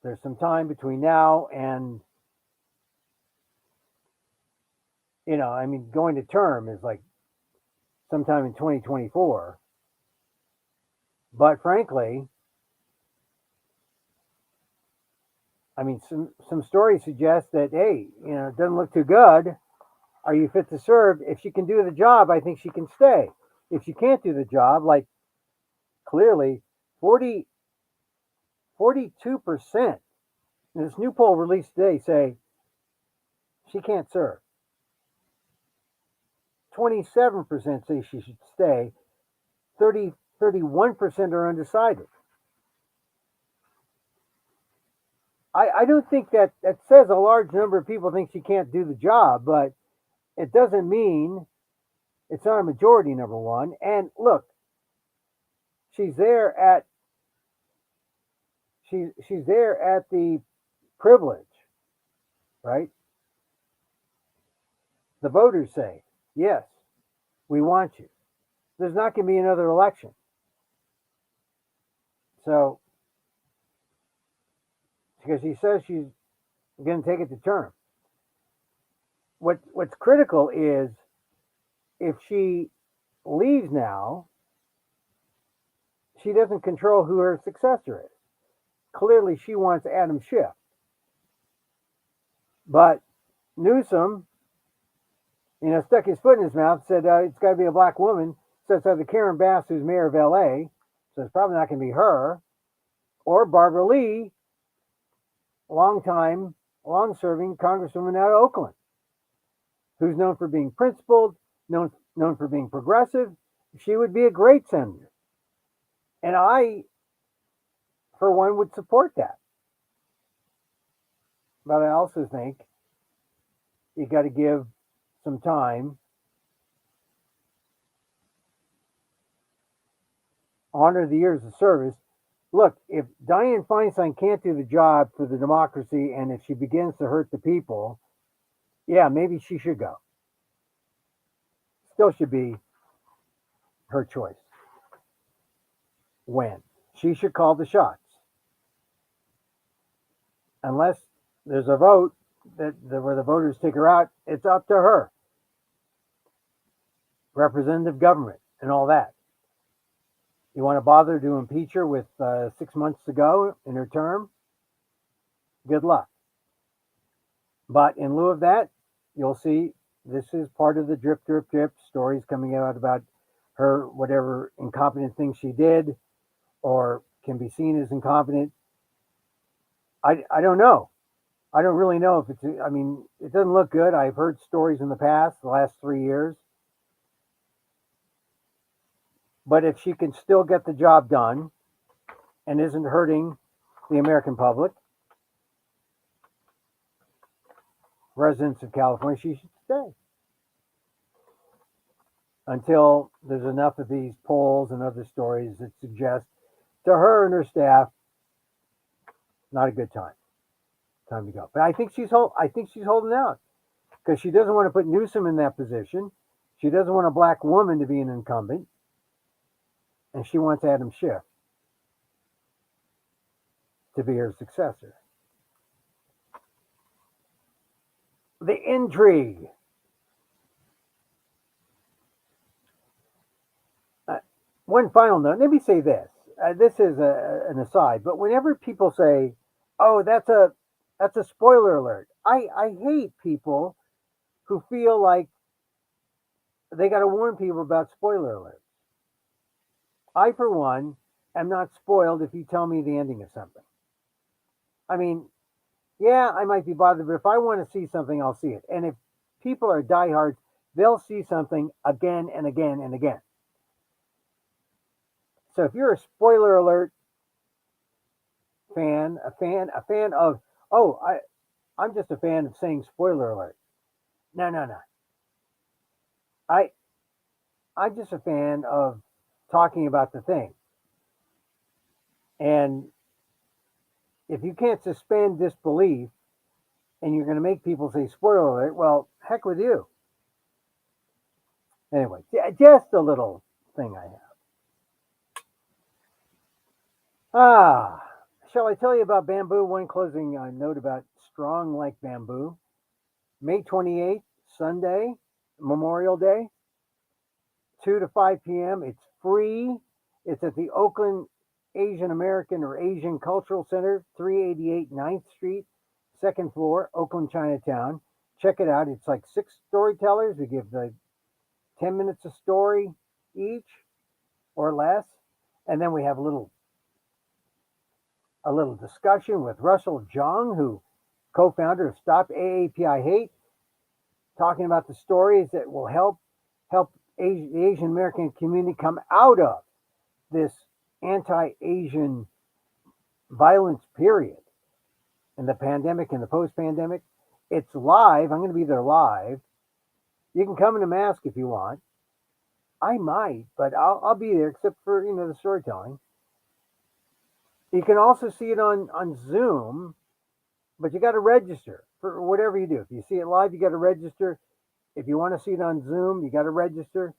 there's some time between now and, going to term is like sometime in 2024. But frankly, some stories suggest that, hey, it doesn't look too good. Are you fit to serve? If she can do the job, I think she can stay. If she can't do the job, like clearly 42%, in this new poll released today, say she can't serve. 27% say she should stay. 31% are undecided. I don't think that says a large number of people think she can't do the job, but it doesn't mean it's not a majority, number one. And look, she's there at the privilege, right? The voters say, yes, we want you. There's not going to be another election. So, because she says she's going to take it to term. What's critical is if she leaves now, she doesn't control who her successor is. Clearly, she wants Adam Schiff. But Newsom, stuck his foot in his mouth, said it's got to be a black woman. So it's either Karen Bass, who's mayor of LA, so it's probably not going to be her, or Barbara Lee, long-serving congresswoman out of Oakland, who's known for being principled, known for being progressive. She would be a great senator. And I, for one, would support that. But I also think you got to give some time, honor the years of service. Look, if Dianne Feinstein can't do the job for the democracy, and if she begins to hurt the people, yeah, maybe she should go. Still should be her choice. When? She should call the shots. Unless there's a vote where the voters take her out, it's up to her. Representative government and all that. You want to bother to impeach her with 6 months to go in her term? Good luck. But in lieu of that, you'll see this is part of the drip, drip, drip stories coming out about her, whatever incompetent thing she did or can be seen as incompetent. I don't know. I don't really know if it doesn't look good. I've heard stories in the past, the last 3 years. But if she can still get the job done and isn't hurting the American public, residents of California, she should stay. Until there's enough of these polls and other stories that suggest to her and her staff, not a good time. Time to go. But I think she's holding out because she doesn't want to put Newsom in that position. She doesn't want a black woman to be an incumbent, and she wants Adam Schiff to be her successor. The intrigue. One final note. Let me say this. This is an aside, but whenever people say, "Oh, that's a spoiler alert," I hate people who feel like they got to warn people about spoiler alerts. I, for one, am not spoiled if you tell me the ending of something. I mean, yeah, I might be bothered, but if I want to see something, I'll see it. And if people are diehards, they'll see something again and again and again. So if you're a spoiler alert fan, a fan of, I'm just a fan of saying spoiler alert. No. I'm just a fan of talking about the thing. And if you can't suspend disbelief and you're going to make people say spoiler alert, well, heck with you. Anyway, just a little thing I have. Shall I tell you about bamboo? One closing note about Strong Like Bamboo. May 28th, Sunday, Memorial Day, 2 to 5 p.m. It's free. It's at the Oakland Asian American or Asian Cultural Center, 388 9th Street, second floor, Oakland, Chinatown. Check it out. It's like 6 storytellers. We give the 10 minutes a story each or less. And then we have a little discussion with Russell Jung, who co-founder of Stop AAPI Hate, talking about the stories that will help the Asian American community come out of this anti-Asian violence period in the pandemic and the post-pandemic. It's live. I'm going to be there live. You can come in a mask if you want. I might, but I'll be there except for, the storytelling. You can also see it on Zoom, but you got to register for whatever you do. If you see it live, you got to register. If you want to see it on Zoom, you got to register.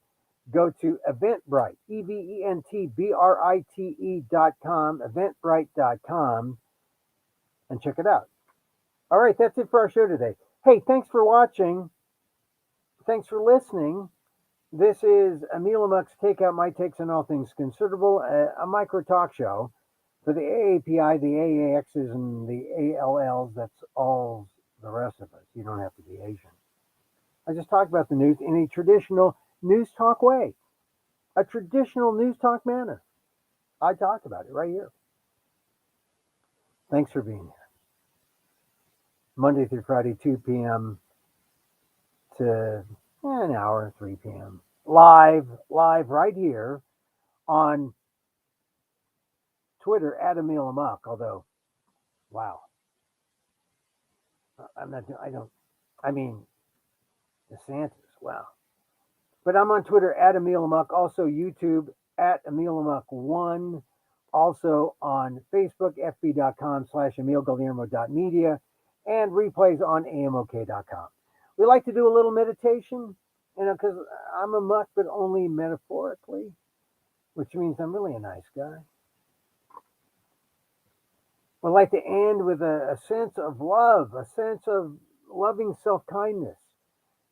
Go to Eventbrite, eventbrite.com, eventbrite.com, and check it out. All right, that's it for our show today. Hey, thanks for watching. Thanks for listening. This is Emil Amok's Takeout, My Takes on All Things Considerable, a micro talk show for the AAPI, the AAXs, and the ALLs. That's all the rest of us. You don't have to be Asian. I just talked about the news in a traditional news talk way, a traditional news talk manner. I talk about it right here. Thanks for being here. Monday through Friday, 2 p.m. to an hour, 3 p.m. Live right here on Twitter at Emil Amok. Although, wow, I mean, DeSantis, wow. But I'm on Twitter at Emil Amok, also YouTube at Emil Amok1, also on Facebook, fb.com/EmilGuillermo.media, and replays on amok.com. We like to do a little meditation, because I'm a muck, but only metaphorically, which means I'm really a nice guy. I'd like to end with a sense of love, a sense of loving self-kindness.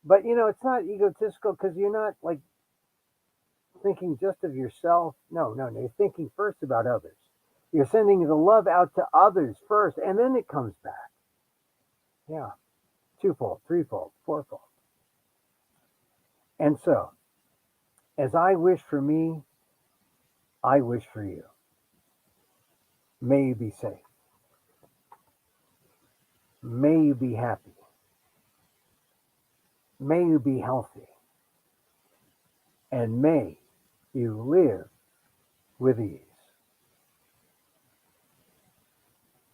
But, it's not egotistical because you're not like thinking just of yourself. No. You're thinking first about others. You're sending the love out to others first, and then it comes back. Yeah. Twofold, threefold, fourfold. And so, as I wish for me, I wish for you. May you be safe. May you be happy. May you be healthy. And may you live with ease.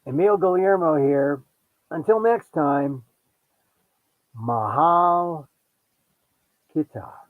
Emil Guillermo here. Until next time, Mahal Kita.